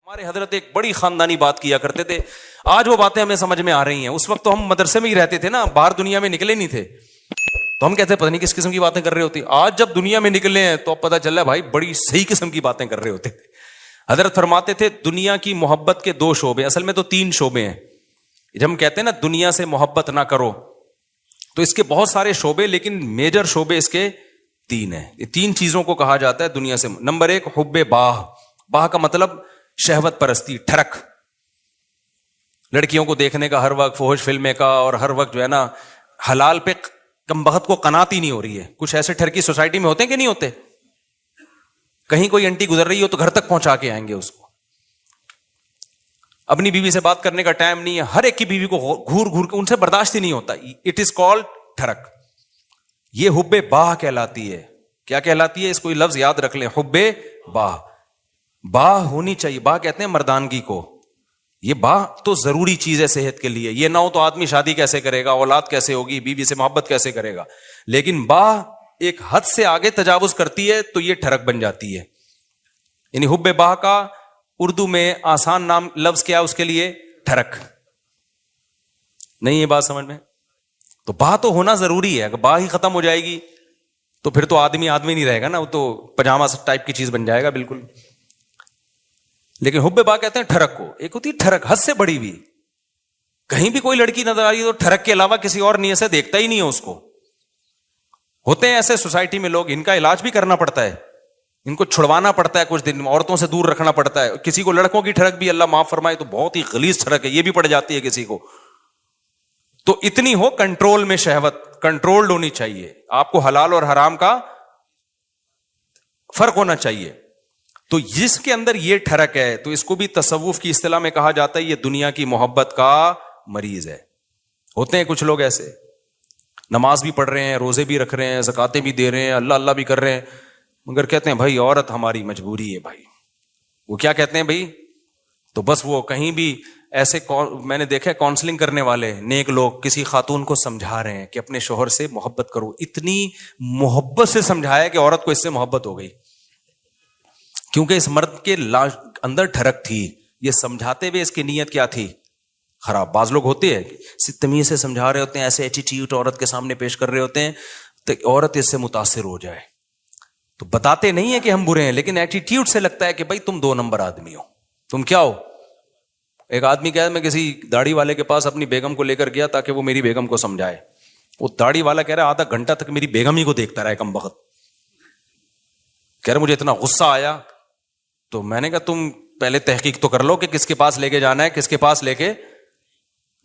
ہمارے حضرت ایک بڑی خاندانی بات کیا کرتے تھے. آج وہ باتیں ہمیں سمجھ میں آ رہی ہیں. اس وقت تو ہم مدرسے میں ہی رہتے تھے نا, باہر دنیا میں نکلے نہیں تھے, تو ہم کہتے پتہ نہیں کس قسم کی باتیں کر رہے ہوتے. آج جب دنیا میں نکلے ہیں تو اب پتہ چل رہا ہے بھائی بڑی صحیح قسم کی باتیں کر رہے ہوتے تھے. حضرت فرماتے تھے دنیا کی محبت کے 2 شعبے, اصل میں تو 3 شعبے ہیں. جب ہم کہتے ہیں نا دنیا سے محبت نہ کرو, تو اس کے بہت سارے شعبے, لیکن میجر شعبے اس کے 3 ہیں. یہ 3 چیزوں کو کہا جاتا ہے دنیا سے. نمبر 1 حب باہ. باہ کا مطلب شہوت پرستی, ٹھرک, لڑکیوں کو دیکھنے کا ہر وقت, فحش فلمیں کا, اور ہر وقت جو ہے نا حلال پہ کم بخت کو قناعت ہی نہیں ہو رہی ہے. کچھ ایسے ٹھرکی سوسائٹی میں ہوتے ہیں کہ نہیں ہوتے, کہیں کوئی انٹی گزر رہی ہو تو گھر تک پہنچا کے آئیں گے اس کو. اپنی بیوی سے بات کرنے کا ٹائم نہیں ہے, ہر ایک کی بیوی کو گھور گھور کے, ان سے برداشت ہی نہیں ہوتا. اٹ از کالڈ ٹھرک. یہ حب باہ کہلاتی ہے. کیا کہلاتی ہے؟ اس کو لفظ یاد رکھ لیں, حب باہ. باہ ہونی چاہیے. باہ کہتے ہیں مردانگی کو. یہ باہ تو ضروری چیز ہے صحت کے لیے. یہ نہ ہو تو آدمی شادی کیسے کرے گا, اولاد کیسے ہوگی, بیوی سے محبت کیسے کرے گا. لیکن باہ ایک حد سے آگے تجاوز کرتی ہے تو یہ ٹھرک بن جاتی ہے. یعنی حب باہ کا اردو میں آسان نام لفظ کیا اس کے لیے؟ ٹھرک. نہیں یہ بات سمجھ میں؟ تو باہ تو ہونا ضروری ہے. اگر باہ ہی ختم ہو جائے گی تو پھر تو آدمی نہیں رہے گا نا, وہ تو پجامہ ٹائپ کی چیز بن جائے گا بالکل. لیکن حب باہ کہتے ہیں ٹھرک کو. ایک ہوتی ٹھرک حد سے بڑی ہوئی, کہیں بھی کوئی لڑکی نظر آ رہی ہے تو ٹھرک کے علاوہ کسی اور نیت سے دیکھتا ہی نہیں ہے اس کو. ہوتے ہیں ایسے سوسائٹی میں لوگ, ان کا علاج بھی کرنا پڑتا ہے, ان کو چھڑوانا پڑتا ہے, کچھ دن عورتوں سے دور رکھنا پڑتا ہے. کسی کو لڑکوں کی ٹھڑک بھی اللہ معاف فرمائے تو بہت ہی غلیظ ٹھڑک ہے, یہ بھی پڑ جاتی ہے کسی کو. تو اتنی ہو کنٹرول میں, شہوت کنٹرولڈ ہونی چاہیے. آپ کو حلال اور حرام کا فرق ہونا چاہیے. تو جس کے اندر یہ ٹھڑک ہے تو اس کو بھی تصوف کی اصطلاح میں کہا جاتا ہے یہ دنیا کی محبت کا مریض ہے. ہوتے ہیں کچھ لوگ ایسے, نماز بھی پڑھ رہے ہیں, روزے بھی رکھ رہے ہیں, زکاتیں بھی دے رہے ہیں, اللہ اللہ بھی کر رہے ہیں, مگر کہتے ہیں بھائی عورت ہماری مجبوری ہے. بھائی وہ کیا کہتے ہیں بھائی, تو بس وہ کہیں بھی ایسے, میں نے دیکھا کاؤنسلنگ کرنے والے نیک لوگ کسی خاتون کو سمجھا رہے ہیں کہ اپنے شوہر سے محبت کرو. اتنی محبت سے سمجھایا کہ عورت کو اس سے محبت ہو گئی, کیونکہ اس مرد کے اندر ٹھڑک تھی. یہ سمجھاتے ہوئے اس کی نیت کیا تھی؟ خراب. بعض لوگ ہوتے ہیں تمیز سے سمجھا رہے ہوتے ہیں, ایسے ایٹیٹیوڈ عورت کے سامنے پیش کر رہے ہوتے ہیں تو عورت اس سے متاثر ہو جائے. تو بتاتے نہیں ہیں کہ ہم برے ہیں, لیکن ایٹیٹیوڈ سے لگتا ہے کہ بھائی تم 2 نمبر آدمی ہو, تم کیا ہو. ایک آدمی کہا میں کسی داڑھی والے کے پاس اپنی بیگم کو لے کر گیا تاکہ وہ میری بیگم کو سمجھائے. وہ داڑھی والا کہہ رہا ہے آدھا گھنٹہ تک میری بیگم ہی کو دیکھتا رہا کم بخت. کہہ رہا مجھے اتنا غصہ آیا, تو میں نے کہا تم پہلے تحقیق تو کر لو کہ کس کے پاس لے کے جانا ہے, کس کے پاس لے کے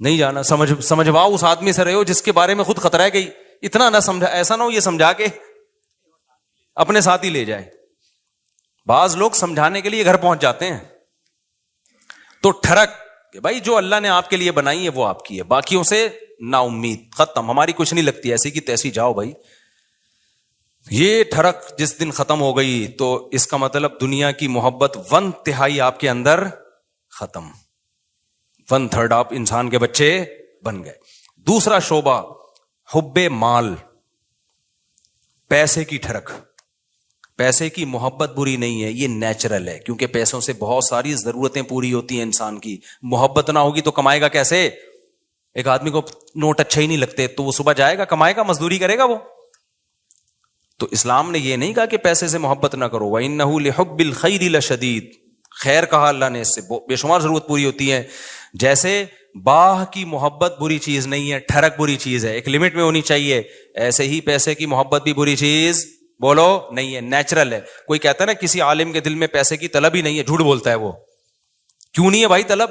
نہیں جانا. سمجھواؤ اس آدمی سے رہے ہو جس کے بارے میں خود خطرہ گئی. اتنا نہ سمجھا, ایسا نہ ہو یہ سمجھا کے اپنے ساتھ ہی لے جائے. بعض لوگ سمجھانے کے لیے گھر پہنچ جاتے ہیں. تو ٹھڑک کہ بھائی جو اللہ نے آپ کے لیے بنائی ہے وہ آپ کی ہے, باقیوں سے نا امید, ختم, ہماری کچھ نہیں لگتی, ایسی کی تیسی جاؤ بھائی. یہ ٹھڑک جس دن ختم ہو گئی تو اس کا مطلب دنیا کی محبت 1/3 آپ کے اندر ختم. 1/3 آپ انسان کے بچے بن گئے. دوسرا شعبہ حب مال, پیسے کی ٹھڑک. پیسے کی محبت بری نہیں ہے, یہ نیچرل ہے, کیونکہ پیسوں سے بہت ساری ضرورتیں پوری ہوتی ہیں انسان کی. محبت نہ ہوگی تو کمائے گا کیسے؟ ایک آدمی کو نوٹ اچھا ہی نہیں لگتے تو وہ صبح جائے گا, کمائے گا, مزدوری کرے گا وہ. تو اسلام نے یہ نہیں کہا کہ پیسے سے محبت نہ کرو. وَإِنَّهُ لِحُبِّ الْخَيْرِ لَشَدِيدٌ. خیر کہا اللہ نے, اس سے بے شمار ضرورت پوری ہوتی ہے. جیسے باہ کی محبت بری چیز نہیں ہے, ٹھڑک بری چیز ہے, ایک لمٹ میں ہونی چاہیے, ایسے ہی پیسے کی محبت بھی بری چیز بولو نہیں ہے, نیچرل ہے. کوئی کہتا ہے نا کسی عالم کے دل میں پیسے کی طلب ہی نہیں ہے, جھوٹ بولتا ہے وہ. کیوں نہیں ہے بھائی طلب؟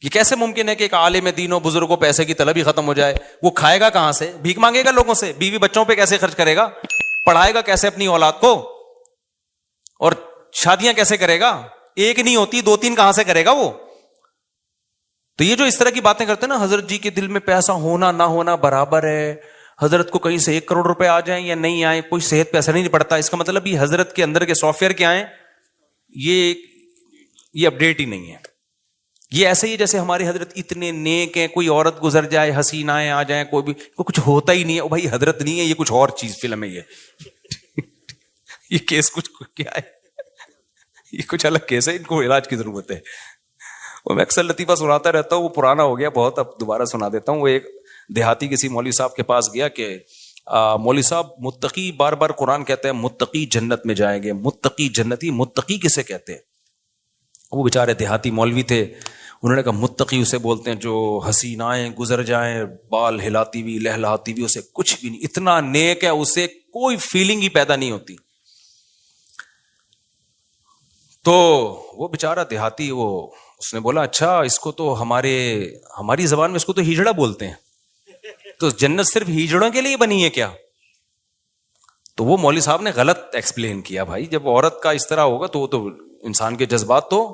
یہ کیسے ممکن ہے کہ ایک عالم دین و بزرگ کو پیسے کی طلب ہی ختم ہو جائے؟ وہ کھائے گا کہاں سے؟ بھیک مانگے گا لوگوں سے؟ بیوی بچوں پہ کیسے خرچ کرے گا؟ پڑھائے گا کیسے اپنی اولاد کو؟ اور شادیاں کیسے کرے گا؟ ایک نہیں ہوتی, 2-3 کہاں سے کرے گا وہ؟ تو یہ جو اس طرح کی باتیں کرتے ہیں نا, حضرت جی کے دل میں پیسہ ہونا نہ ہونا برابر ہے, حضرت کو کہیں سے 1 کروڑ روپے آ جائیں یا نہیں آئے کوئی صحت پہ اثر نہیں پڑتا. اس کا مطلب یہ حضرت کے اندر کے سافٹ ویئر کیا ہیں, یہ اپڈیٹ ہی نہیں ہے. یہ ایسے ہی جیسے ہمارے حضرت اتنے نیک ہیں, کوئی عورت گزر جائے, حسینائیں آ جائیں, کوئی بھی کچھ ہوتا ہی نہیں ہے. بھائی حضرت نہیں ہے, یہ کچھ اور چیز فلم ہے. یہ کیس کچھ کیا ہے, یہ کچھ الگ کیس ہے, ان کو علاج کی ضرورت ہے. وہ میں اکثر لطیفہ سناتا رہتا ہوں, وہ پرانا ہو گیا بہت, اب دوبارہ سنا دیتا ہوں. وہ ایک دیہاتی کسی مولوی صاحب کے پاس گیا کہ مولوی صاحب متقی, بار بار قرآن کہتے ہیں متقی جنت میں جائیں گے, متقی جنتی, متقی کسے کہتے ہیں؟ وہ بیچارے دیہاتی مولوی تھے, انہوں نے کہا متقی اسے بولتے ہیں جو حسینائیں گزر جائیں بال ہلاتی ہوئی لہلاتی ہوئی, اسے کچھ بھی نہیں, اتنا نیک ہے اسے کوئی فیلنگ ہی پیدا نہیں ہوتی. تو وہ بیچارہ دیہاتی, وہ اس نے بولا اچھا اس کو تو ہماری زبان میں اس کو تو ہیجڑا بولتے ہیں, تو جنت صرف ہیجڑوں کے لیے بنی ہے کیا؟ تو وہ مولوی صاحب نے غلط ایکسپلین کیا. بھائی جب عورت کا اس طرح ہوگا تو وہ تو انسان کے جذبات تو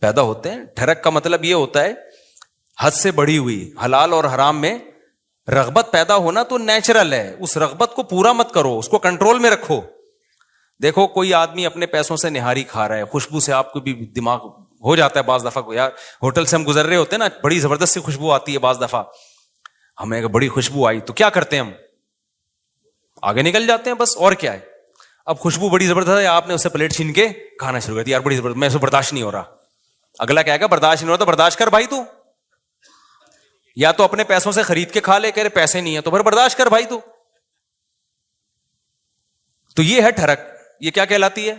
پیدا ہوتے ہیں. ٹھرک کا مطلب یہ ہوتا ہے حد سے بڑھی ہوئی, حلال اور حرام میں رغبت پیدا ہونا تو نیچرل ہے, اس رغبت کو پورا مت کرو, اس کو کنٹرول میں رکھو. دیکھو کوئی آدمی اپنے پیسوں سے نہاری کھا رہا ہے, خوشبو سے آپ کو بھی دماغ ہو جاتا ہے بعض دفعہ. یار ہوٹل سے ہم گزر رہے ہوتے ہیں نا, بڑی زبردست سی خوشبو آتی ہے, بعض دفعہ ہمیں بڑی خوشبو آئی تو کیا کرتے ہیں ہم, آگے نکل جاتے ہیں بس, اور کیا ہے. اب خوشبو بڑی زبردست ہے, آپ نے اسے پلیٹ چھین کے کھانا شروع کر دیا, یار بڑی زبردست, میں اسے برداشت نہیں ہو رہا. اگلا کہے گا برداشت نہیں ہو رہا تو برداشت کر بھائی, تو یا تو اپنے پیسوں سے خرید کے کھا لے, کہہ رہے پیسے نہیں ہے تو پھر برداشت کر بھائی. تو یہ ہے ٹھرک. یہ کیا کہلاتی ہے؟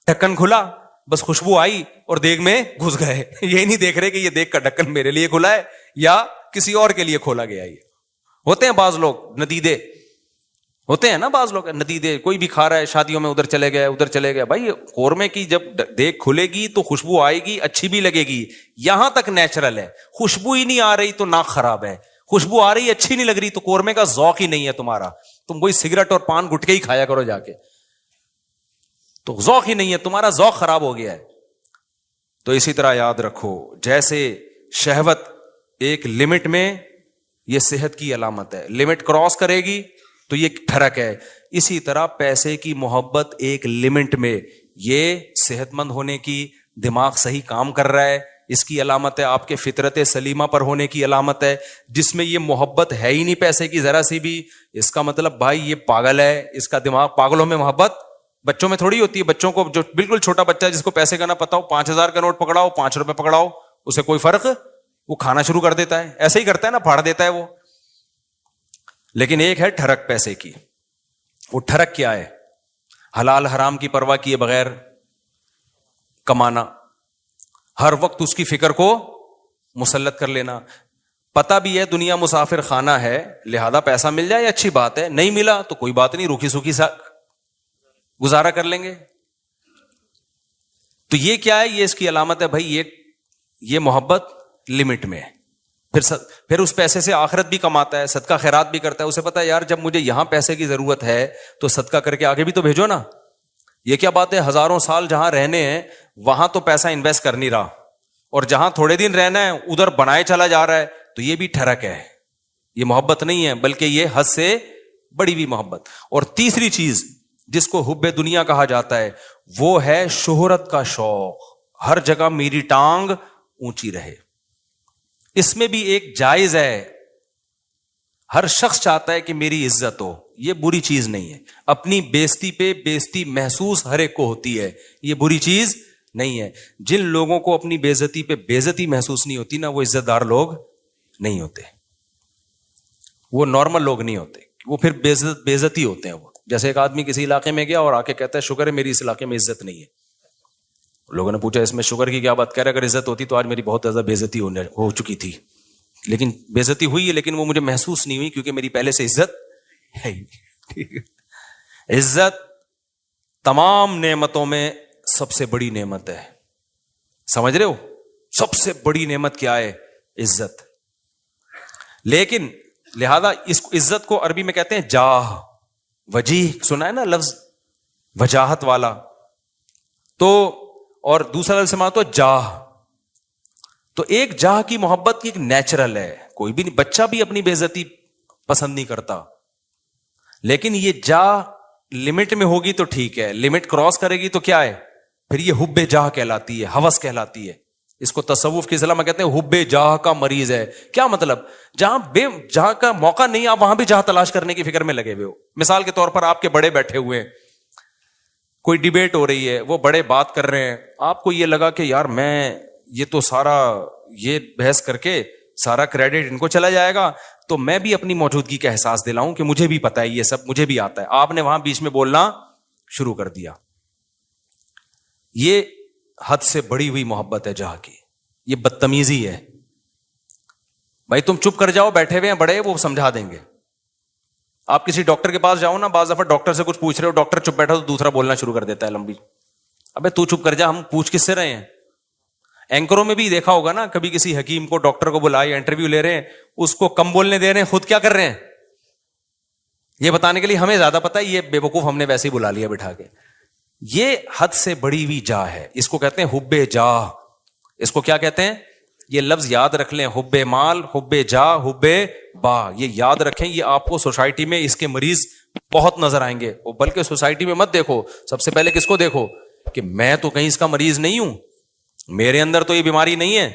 ڈھکن کھلا, بس خوشبو آئی اور دیگ میں گھس گئے. یہ نہیں دیکھ رہے کہ یہ دیگ کا ڈھکن میرے لیے کھلا ہے یا کسی اور کے لیے کھولا گیا. یہ ہوتے ہیں بعض لوگ ندیدے, ہوتے ہیں نا بعض لوگ ندیدے, کوئی بھی کھا رہا ہے شادیوں میں, ادھر چلے گئے. بھائی قورمے کی جب دیگ کھلے گی تو خوشبو آئے گی, اچھی بھی لگے گی, یہاں تک نیچرل ہے. خوشبو ہی نہیں آ رہی تو ناک خراب ہے, خوشبو آ رہی اچھی نہیں لگ رہی تو قورمے کا ذوق ہی نہیں ہے تمہارا, تم وہی سگریٹ اور پان گٹکے ہی کھایا کرو جا کے, تو ذوق ہی نہیں ہے تمہارا, ذوق خراب ہو گیا ہے. تو اسی طرح یاد رکھو, جیسے شہوت ایک لمٹ میں, یہ صحت کی علامت ہے, لمٹ کراس کرے گی تو یہ ٹھرک ہے. اسی طرح پیسے کی محبت ایک لمٹ میں, یہ صحت مند ہونے کی, دماغ صحیح کام کر رہا ہے, اس کی علامت ہے. آپ کے فطرت سلیمہ پر ہونے کی علامت ہے. جس میں یہ محبت ہے ہی نہیں پیسے کی ذرا سی بھی, اس کا مطلب بھائی یہ پاگل ہے, اس کا دماغ, پاگلوں میں محبت بچوں میں تھوڑی ہوتی ہے. بچوں کو, جو بالکل چھوٹا بچہ ہے جس کو پیسے کا نہ پتا ہو, 5,000 کا نوٹ پکڑاؤ, 5 روپے پکڑاؤ, اسے کوئی فرق, وہ کھانا شروع کر دیتا ہے, ایسے ہی کرتا ہے نا, پھاڑ دیتا ہے وہ. لیکن ایک ہے ٹھرک پیسے کی. وہ ٹھرک کیا ہے؟ حلال حرام کی پرواہ کیے بغیر کمانا, ہر وقت اس کی فکر کو مسلط کر لینا. پتا بھی ہے دنیا مسافر خانہ ہے, لہذا پیسہ مل جائے اچھی بات ہے, نہیں ملا تو کوئی بات نہیں, روکھی سوکھی سا گزارا کر لیں گے. تو یہ کیا ہے؟ یہ اس کی علامت ہے بھائی یہ محبت لمٹ میں. پھر اس پیسے سے آخرت بھی کماتا ہے, صدقہ خیرات بھی کرتا ہے. اسے پتا ہے یار جب مجھے یہاں پیسے کی ضرورت ہے تو صدقہ کر کے آگے بھی تو بھیجو نا. یہ کیا بات ہے, ہزاروں سال جہاں رہنے ہیں وہاں تو پیسہ انویسٹ کر نہیں رہا, اور جہاں تھوڑے دن رہنا ہے ادھر بنائے چلا جا رہا ہے. تو یہ بھی ٹھرک ہے, یہ محبت نہیں ہے بلکہ یہ حد سے بڑی ہوئی محبت. اور تیسری چیز جس کو حب دنیا کہا جاتا ہے وہ ہے شہرت کا شوق, ہر جگہ میری ٹانگ اونچی رہے. اس میں بھی ایک جائز ہے, ہر شخص چاہتا ہے کہ میری عزت ہو, یہ بری چیز نہیں ہے. اپنی بےزتی پہ بےزتی محسوس ہر ایک کو ہوتی ہے, یہ بری چیز نہیں ہے. جن لوگوں کو اپنی بےزتی پہ بےزتی محسوس نہیں ہوتی نا, وہ عزت دار لوگ نہیں ہوتے, وہ نارمل لوگ نہیں ہوتے, وہ پھر بےزتی ہوتے ہیں. وہ جیسے ایک آدمی کسی علاقے میں گیا اور آ کے کہتا ہے شکر ہے میری اس علاقے میں عزت نہیں ہے. لوگوں نے پوچھا اس میں شکر کی کیا بات, کہہ رہے اگر عزت ہوتی تو آج میری بہت زیادہ بےزتی ہو چکی تھی, لیکن بےزتی ہوئی ہے لیکن وہ مجھے محسوس نہیں ہوئی کیونکہ میری پہلے سے عزت ہے ہی نہیں. عزت تمام نعمتوں میں سب سے بڑی نعمت ہے, سمجھ رہے ہو؟ سب سے بڑی نعمت کیا ہے؟ عزت. لیکن لہذا اس عزت کو عربی میں کہتے ہیں جاہ, وجیح, سنا ہے نا لفظ وجاہت والا. تو اور دوسرا لفظ سماعت تو جاہ. تو ایک جاہ کی محبت کی ایک نیچرل ہے, کوئی بھی بچہ بھی اپنی بے عزتی پسند نہیں کرتا, لیکن یہ جاہ لمٹ میں ہوگی تو ٹھیک ہے, لمٹ کراس کرے گی تو کیا ہے پھر یہ حب جاہ کہلاتی ہے, ہوس کہلاتی ہے. اس کو تصوف کی اصطلاح میں کہتے ہیں حب جاہ کا مریض ہے. کیا مطلب؟ جہاں کا موقع نہیں آپ وہاں بھی جاہ تلاش کرنے کی فکر میں لگے ہوئے ہو. مثال کے طور پر آپ کے بڑے بیٹھے ہوئے ہیں, کوئی ڈیبیٹ ہو رہی ہے, وہ بڑے بات کر رہے ہیں, آپ کو یہ لگا کہ یار میں یہ تو سارا یہ بحث کر کے سارا کریڈٹ ان کو چلا جائے گا, تو میں بھی اپنی موجودگی کا احساس دلاؤں کہ مجھے بھی پتا ہے یہ سب, مجھے بھی آتا ہے. آپ نے وہاں بیچ میں بولنا شروع کر دیا. یہ حد سے بڑی ہوئی محبت ہے جہاں کی, یہ بدتمیزی ہے. بھائی تم چپ کر جاؤ, بیٹھے ہوئے ہیں بڑے, وہ سمجھا دیں گے. آپ کسی ڈاکٹر کے پاس جاؤ نا, بعض دفعہ ڈاکٹر سے کچھ پوچھ رہے ہو, ڈاکٹر چپ بیٹھا تو دوسرا بولنا شروع کر دیتا ہے لمبی. ابے تو چپ کر جا, ہم پوچھ کس سے رہے ہیں. اینکروں میں بھی دیکھا ہوگا نا, کبھی کسی حکیم کو ڈاکٹر کو بلائے, انٹرویو لے رہے ہیں, اس کو کم بولنے دے رہے ہیں, خود کیا کر رہے ہیں یہ بتانے کے لیے ہمیں زیادہ پتا ہے, یہ بے وقوف ہم نے ویسے ہی بلا لیا بٹھا کے. یہ حد سے بڑی ہوئی جاہ ہے, اس کو کہتے ہیں حب جاہ. اس کو کیا کہتے ہیں, یہ لفظ یاد رکھ لیں, حب مال, حب جاہ, حب با, یہ یاد رکھیں. یہ آپ کو سوسائٹی میں اس کے مریض بہت نظر آئیں گے. بلکہ سوسائٹی میں مت دیکھو, سب سے پہلے کس کو دیکھو کہ میں تو کہیں اس کا مریض نہیں ہوں, میرے اندر تو یہ بیماری نہیں ہے.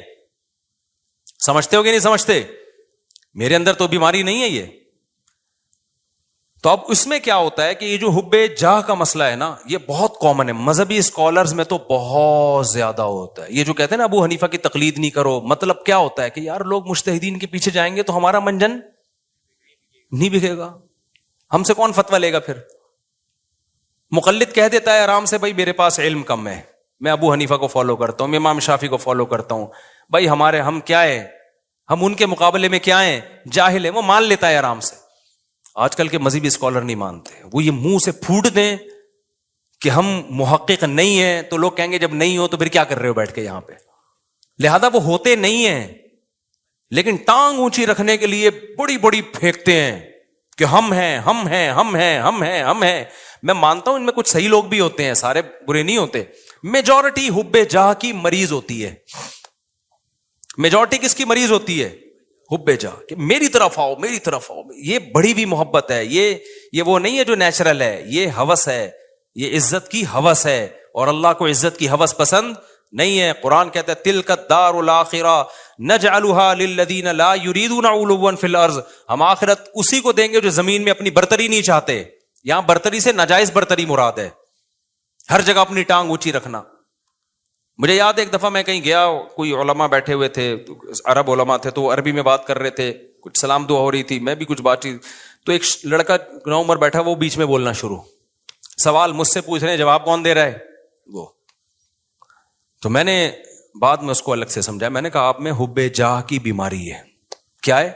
سمجھتے ہو کہ نہیں سمجھتے, میرے اندر تو بیماری نہیں ہے یہ. تو اب اس میں کیا ہوتا ہے کہ یہ جو حب جاہ کا مسئلہ ہے نا, یہ بہت کامن ہے. مذہبی اسکالرز میں تو بہت زیادہ ہوتا ہے. یہ جو کہتے ہیں نا ابو حنیفہ کی تقلید نہیں کرو, مطلب کیا ہوتا ہے کہ یار لوگ مجتہدین کے پیچھے جائیں گے تو ہمارا منجن نہیں بکے گا, ہم سے کون فتویٰ لے گا پھر. مقلد کہہ دیتا ہے آرام سے, بھائی میرے پاس علم کم ہے, میں ابو حنیفہ کو فالو کرتا ہوں, میں امام شافعی کو فالو کرتا ہوں, بھائی ہم کیا ہے, ہم ان کے مقابلے میں کیا ہیں, جاہل ہیں. وہ مان لیتا ہے آرام سے. آج کل کے مذہبی اسکالر نہیں مانتے, وہ یہ منہ سے پھوٹ دیں کہ ہم محقق نہیں ہیں, تو لوگ کہیں گے جب نہیں ہو تو پھر کیا کر رہے ہو بیٹھ کے یہاں پہ. لہذا وہ ہوتے نہیں ہیں, لیکن ٹانگ اونچی رکھنے کے لیے بڑی بڑی پھینکتے ہیں کہ ہم ہیں, ہم ہیں, ہم ہیں, ہم ہیں, ہم ہیں. میں مانتا ہوں ان میں کچھ صحیح لوگ بھی ہوتے ہیں, سارے برے نہیں ہوتے. میجورٹی حب جاہ کی مریض ہوتی ہے. میجورٹی کس کی مریض ہوتی ہے, حب جاہ, کہ میری طرف آؤ, میری طرف آؤ. یہ بڑی بھی محبت ہے, یہ وہ نہیں ہے جو نیچرل ہے, یہ ہوس ہے, یہ عزت کی ہوس ہے. اور اللہ کو عزت کی ہوس پسند نہیں ہے. قرآن کہتا ہے تلک الدار الاخرہ نجعلها للذین لا یریدون علوا فی الارض, ہم آخرت اسی کو دیں گے جو زمین میں اپنی برتری نہیں چاہتے. یہاں برتری سے ناجائز برتری مراد ہے, ہر جگہ اپنی ٹانگ اونچی رکھنا. مجھے یاد ہے ایک دفعہ میں کہیں گیا, کوئی علماء بیٹھے ہوئے تھے, عرب علماء تھے, تو وہ عربی میں بات کر رہے تھے, کچھ سلام دعا ہو رہی تھی, میں بھی کچھ بات چیت, تو ایک لڑکا نو عمر بیٹھا, وہ بیچ میں بولنا شروع, سوال مجھ سے پوچھ رہے ہیں, جواب کون دے رہا ہے, وہ. تو میں نے بعد میں اس کو الگ سے سمجھا, میں نے کہا آپ میں حب جاہ کی بیماری ہے. کیا ہے,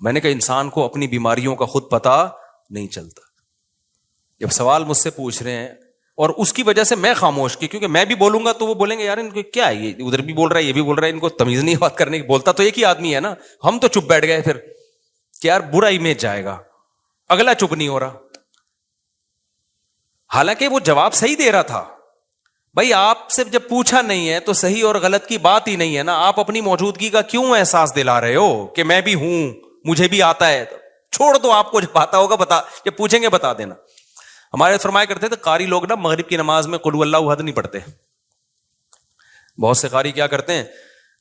میں نے کہا انسان کو اپنی بیماریوں کا خود پتا نہیں چلتا. جب سوال مجھ سے پوچھ رہے ہیں اور اس کی وجہ سے میں خاموش کی, کیونکہ میں بھی بولوں گا تو وہ بولیں گے یار ان کو کیا ہے, یہ ادھر بھی بول رہا ہے یہ بھی بول رہا ہے, ان کو تمیز نہیں بات کرنے کی, بولتا تو ایک ہی آدمی ہے نا. ہم تو چپ بیٹھ گئے پھر کہ یار برا امیج جائے گا, اگلا چپ نہیں ہو رہا, حالانکہ وہ جواب صحیح دے رہا تھا. بھائی آپ سے جب پوچھا نہیں ہے تو صحیح اور غلط کی بات ہی نہیں ہے نا, آپ اپنی موجودگی کا کیوں احساس دلا رہے ہو کہ میں بھی ہوں, مجھے بھی آتا ہے. چھوڑ دو, آپ کو جب آتا ہوگا بتا, جب پوچھیں گے بتا دینا. ہمارے فرمایا کرتے تھے قاری لوگ نا مغرب کی نماز میں قل اللہ احد نہیں پڑھتے. بہت سے قاری کیا کرتے ہیں,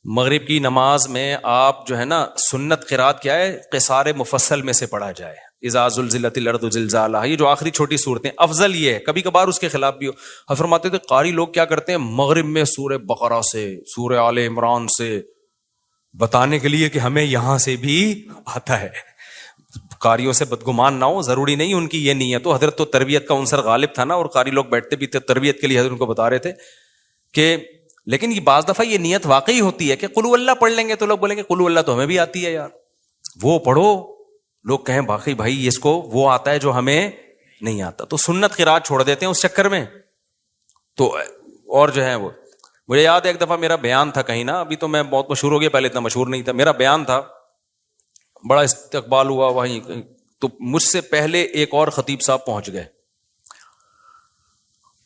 مغرب کی نماز میں آپ جو ہے نا سنت قرات کیا ہے, قصار مفصل میں سے پڑھا جائے, اذا زلزلت الارض زلزالہا, یہ جو آخری چھوٹی صورتیں, افضل یہ ہے. کبھی کبھار اس کے خلاف بھی ہو. فرماتے تھے قاری لوگ کیا کرتے ہیں, مغرب میں سورہ بقرہ سے, سورہ آل عمران سے بتانے کے لیے کہ ہمیں یہاں سے بھی آتا ہے. قاریوں سے بدگمان نہ ہو, ضروری نہیں ان کی یہ نیت تو. حضرت تو تربیت کا عنصر غالب تھا نا, اور قاری لوگ بیٹھتے بھی تھے تربیت کے لیے, حضرت ان کو بتا رہے تھے کہ, لیکن یہ بعض دفعہ یہ نیت واقعی ہوتی ہے کہ قل اللہ پڑھ لیں گے تو لوگ بولیں گے قل اللہ تو ہمیں بھی آتی ہے یار, وہ پڑھو. لوگ کہیں باقی بھائی اس کو وہ آتا ہے جو ہمیں نہیں آتا, تو سنت قرات چھوڑ دیتے ہیں اس چکر میں. تو اور جو ہے وہ, مجھے یاد ہے ایک دفعہ میرا بیان تھا کہیں نا, ابھی تو میں بہت مشہور ہو گیا, پہلے اتنا مشہور نہیں تھا. میرا بیان تھا, بڑا استقبال ہوا وہیں, تو مجھ سے پہلے ایک اور خطیب صاحب پہنچ گئے.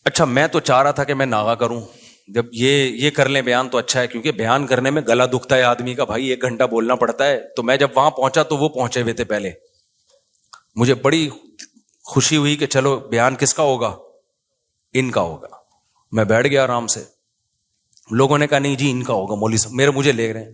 اچھا میں تو چاہ رہا تھا کہ میں ناغا کروں, جب یہ کر لیں بیان تو اچھا ہے, کیونکہ بیان کرنے میں گلا دکھتا ہے آدمی کا, بھائی 1 گھنٹہ بولنا پڑتا ہے. تو میں جب وہاں پہنچا تو وہ پہنچے ہوئے تھے پہلے, مجھے بڑی خوشی ہوئی کہ چلو بیان کس کا ہوگا, ان کا ہوگا. میں بیٹھ گیا آرام سے, لوگوں نے کہا نہیں جی ان کا ہوگا, مولوی صاحب مجھے لے رہے ہیں.